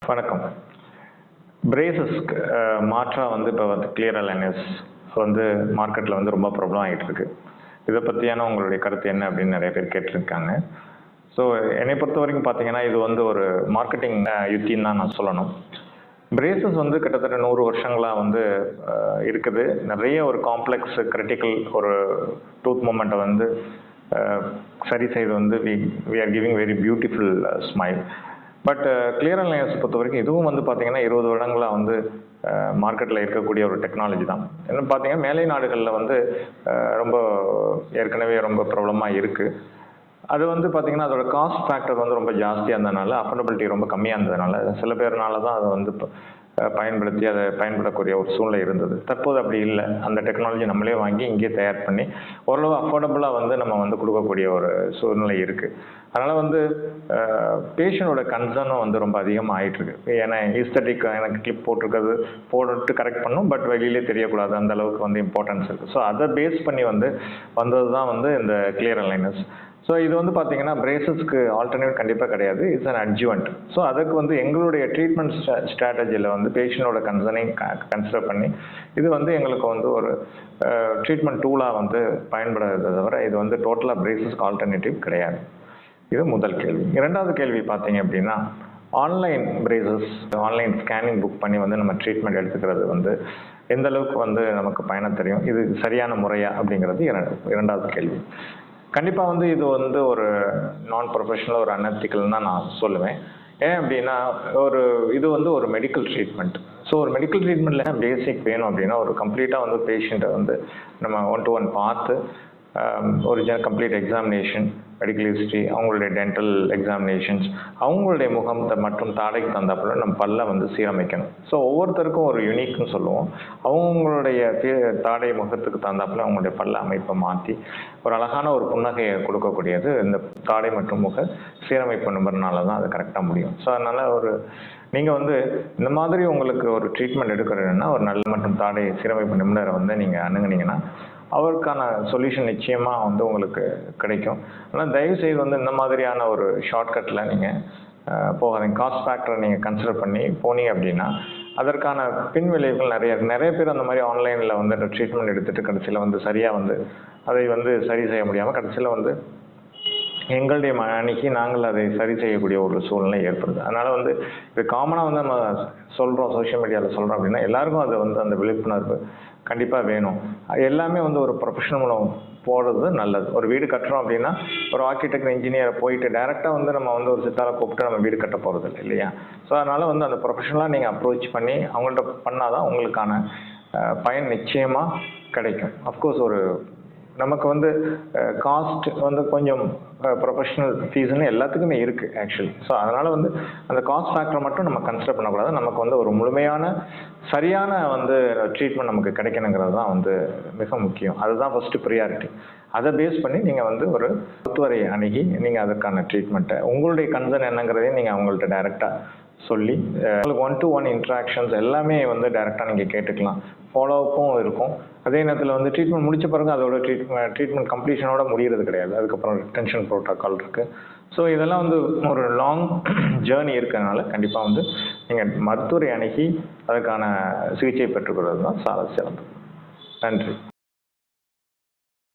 வணக்கம். பிரேசஸ்க்கு மாற்றாக இப்போ கிளியர் அலைனஸ் மார்க்கெட்டில் ரொம்ப ப்ராப்ளம் ஆகிட்டு இருக்கு. இதை பற்றியான உங்களுடைய கருத்து என்ன அப்படின்னு நிறைய பேர் கேட்டிருக்காங்க. ஸோ என்னை பொறுத்த வரைக்கும் பார்த்தீங்கன்னா இது ஒரு மார்க்கெட்டிங் யுத்தின்னு தான் நான் சொல்லணும். பிரேசஸ் கிட்டத்தட்ட 100 வருஷங்களாக இருக்குது. நிறைய ஒரு காம்ப்ளெக்ஸ் கிரிட்டிக்கல் ஒரு டூத் மூமெண்ட்டை சரி செய்து we are giving very beautiful smile. But clear aligners பொறுத்த வரைக்கும் இதுவும் பார்த்தீங்கன்னா 20 வருடங்களாக மார்க்கெட்டில் இருக்கக்கூடிய ஒரு டெக்னாலஜி தான். என்ன பார்த்தீங்கன்னா மேலை நாடுகளில் ரொம்ப ஏற்கனவே ரொம்ப ப்ராப்ளமாக இருக்குது. அது பார்த்தீங்கன்னா அதோட காஸ்ட் ஃபேக்டர் ரொம்ப ஜாஸ்தியாக இருந்ததுனால, அஃபோர்டபிலிட்டி ரொம்ப கம்மியாக இருந்ததுனால சில பேர்னால தான் அதை பயன்படுத்தி அதை பயன்படக்கூடிய ஒரு சூழ்நிலை இருந்தது. தற்போது அப்படி இல்லை. அந்த டெக்னாலஜி நம்மளே வாங்கி இங்கே தயார் பண்ணி ஓரளவு அஃபோர்டபுளாக நம்ம கொடுக்கக்கூடிய ஒரு சூழ்நிலை இருக்குது. அதனால் பேஷண்டோட கன்சர்னும் ரொம்ப அதிகமாக ஆகிட்டுருக்கு. ஏன்னா ஈஸ்தட்டிக் எனக்கு கிளிப் போட்டு கரெக்ட் பண்ணும், பட் வெளியிலே தெரியக்கூடாது, அந்த அளவுக்கு இம்பார்ட்டன்ஸ் இருக்குது. ஸோ அதை பேஸ் பண்ணி வந்தது தான் இந்த கிளியர் அலைனஸ். ஸோ இது பார்த்தீங்கன்னா பிரேசஸ்க்கு ஆல்டர்னேட் கண்டிப்பாக கிடையாது. It's an adjuvant. ஸோ அதுக்கு எங்களுடைய ட்ரீட்மெண்ட் ஸ்ட்ராட்டஜியில் பேஷண்டோட கன்சர்னையும் கன்சிடர் பண்ணி இது எங்களுக்கு ஒரு ட்ரீட்மெண்ட் டூலாக பயன்படுறதை தவிர இது டோட்டலாக பிரேசஸ்க்கு ஆல்டர்னேட்டிவ் கிடையாது. இது முதல் கேள்வி. இரண்டாவது கேள்வி பார்த்தீங்க அப்படின்னா, online braces, online scanning book பண்ணி நம்ம ட்ரீட்மெண்ட் எடுத்துக்கிறது எந்த அளவுக்கு நமக்கு பயணம் தெரியும், இது சரியான முறையா அப்படிங்கிறது இரண்டாவது கேள்வி. கண்டிப்பாக இது ஒரு நான் ப்ரொஃபஷனல், ஒரு அன்எத்திக்கல் தான் நான் சொல்லுவேன். ஏன் அப்படின்னா இது ஒரு மெடிக்கல் ட்ரீட்மெண்ட். ஸோ ஒரு மெடிக்கல் ட்ரீட்மெண்ட்டில் பேசிக் வேணும் அப்படின்னா ஒரு கம்ப்ளீட்டாக பேஷண்ட்டை நம்ம 1-to-1 பார்த்து ஒரு கம்ப்ளீட் எக்ஸாமினேஷன், மெடிக்கல் ஹிஸ்ட்ரி, அவங்களுடைய டென்டல் எக்ஸாமினேஷன்ஸ், அவங்களுடைய முகத்தை மற்றும் தாடைக்கு தந்தாப்புல நம்ம பல்ல சீரமைக்கணும். ஸோ ஒவ்வொருத்தருக்கும் ஒரு யூனிக்னு சொல்லுவோம். அவங்களுடைய தாடை முகத்துக்கு தந்தாப்புல அவங்களுடைய பல்ல அமைப்பை மாற்றி ஒரு அழகான ஒரு புன்னகையை கொடுக்கக்கூடியது இந்த தாடை மற்றும் முக சீரமைப்பு நிபுணர்னால தான் அது கரெக்டாக முடியும். ஸோ அதனால் நீங்கள் இந்த மாதிரி உங்களுக்கு ஒரு ட்ரீட்மெண்ட் எடுக்கிறதுன்னா ஒரு நல்ல மற்றும் தாடை சீரமைப்பு நிபுணரை நீங்கள் அணுகுனீங்கன்னா அவருக்கான சொல்யூஷன் நிச்சயமாக உங்களுக்கு கிடைக்கும். ஆனால் தயவுசெய்து இந்த மாதிரியான ஒரு ஷார்ட்கட்டில் நீங்கள் போகாதீங்க. காஸ்ட் ஃபேக்டரை நீங்கள் கன்சிடர் பண்ணி போனீங்க அப்படின்னா அதற்கான பின் விளைவுகள் நிறைய பேர் அந்த மாதிரி ஆன்லைனில் ட்ரீட்மெண்ட் எடுத்துகிட்டு கடைசியில் சரியாக அதை சரி செய்ய முடியாமல் கடைசியில் எங்களுடைய அன்னைக்கு நாங்கள் அதை சரி செய்யக்கூடிய ஒரு சூழ்நிலை ஏற்படுது. அதனால் இது காமனாக நம்ம சொல்கிறோம், சோஷியல் மீடியாவில் சொல்கிறோம் அப்படின்னா எல்லாருக்கும் அது அந்த விழிப்புணர்வு கண்டிப்பாக வேணும். எல்லாமே ஒரு ப்ரொஃபஷனல் மூலம் போடுறது நல்லது. ஒரு வீடு கட்டுறோம் அப்படின்னா ஒரு ஆர்கிடெக்ட், இன்ஜினியரை போயிட்டு டேரெக்டாக நம்ம ஒரு சித்தாரை கூப்பிட்டு நம்ம வீடு கட்ட போகிறது இல்லை இல்லையா? ஸோ அதனால் அந்த ப்ரொஃபஷனலாக நீங்கள் அப்ரோச் பண்ணி அவங்கள்ட்ட பண்ணால் தான் உங்களுக்கான பயன் நிச்சயமாக கிடைக்கும். அஃப்கோர்ஸ் நமக்கு காஸ்ட் கொஞ்சம் ப்ரொஃபஷனல் ஃபீஸ்ன்னு எல்லாத்துக்குமே இருக்குது ஆக்சுவலி. ஸோ அதனால் அந்த காஸ்ட் ஃபேக்டரை மட்டும் நம்ம கன்சிடர் பண்ணக்கூடாது. நமக்கு ஒரு முழுமையான சரியான ட்ரீட்மெண்ட் நமக்கு கிடைக்கணுங்கிறது தான் மிக முக்கியம். அதுதான் ஃபஸ்ட்டு ப்ரியாரிட்டி. அதை பேஸ் பண்ணி நீங்கள் ஒரு மருத்துவரை அணுகி நீங்கள் அதற்கான ட்ரீட்மெண்ட்டை உங்களுடைய கன்சர்ன் என்னங்கிறதையும் நீங்கள் அவங்கள்ட்ட டைரெக்டாக சொல்லி உங்களுக்கு 1-to-1 இன்ட்ராக்ஷன்ஸ் எல்லாமே டைரெக்டாக நீங்கள் கேட்டுக்கலாம். ஃபாலோஅப்பும் இருக்கும். அதே நேரத்தில் ட்ரீட்மெண்ட் முடிச்ச பிறகு அதோட ட்ரீட்மெண்ட் கம்ப்ளீஷனோட முடிகிறது கிடையாது. அதுக்கப்புறம் ரிட்டென்ஷன் ப்ரோட்டோக்கால் இருக்குது. ஸோ இதெல்லாம் ஒரு லாங் ஜேர்னி இருக்கிறதுனால கண்டிப்பாக நீங்கள் மருத்துவரை அணுகி அதுக்கான சிகிச்சை பெற்றுக்கொள்வது தான் சால சிறந்தது. நன்றி.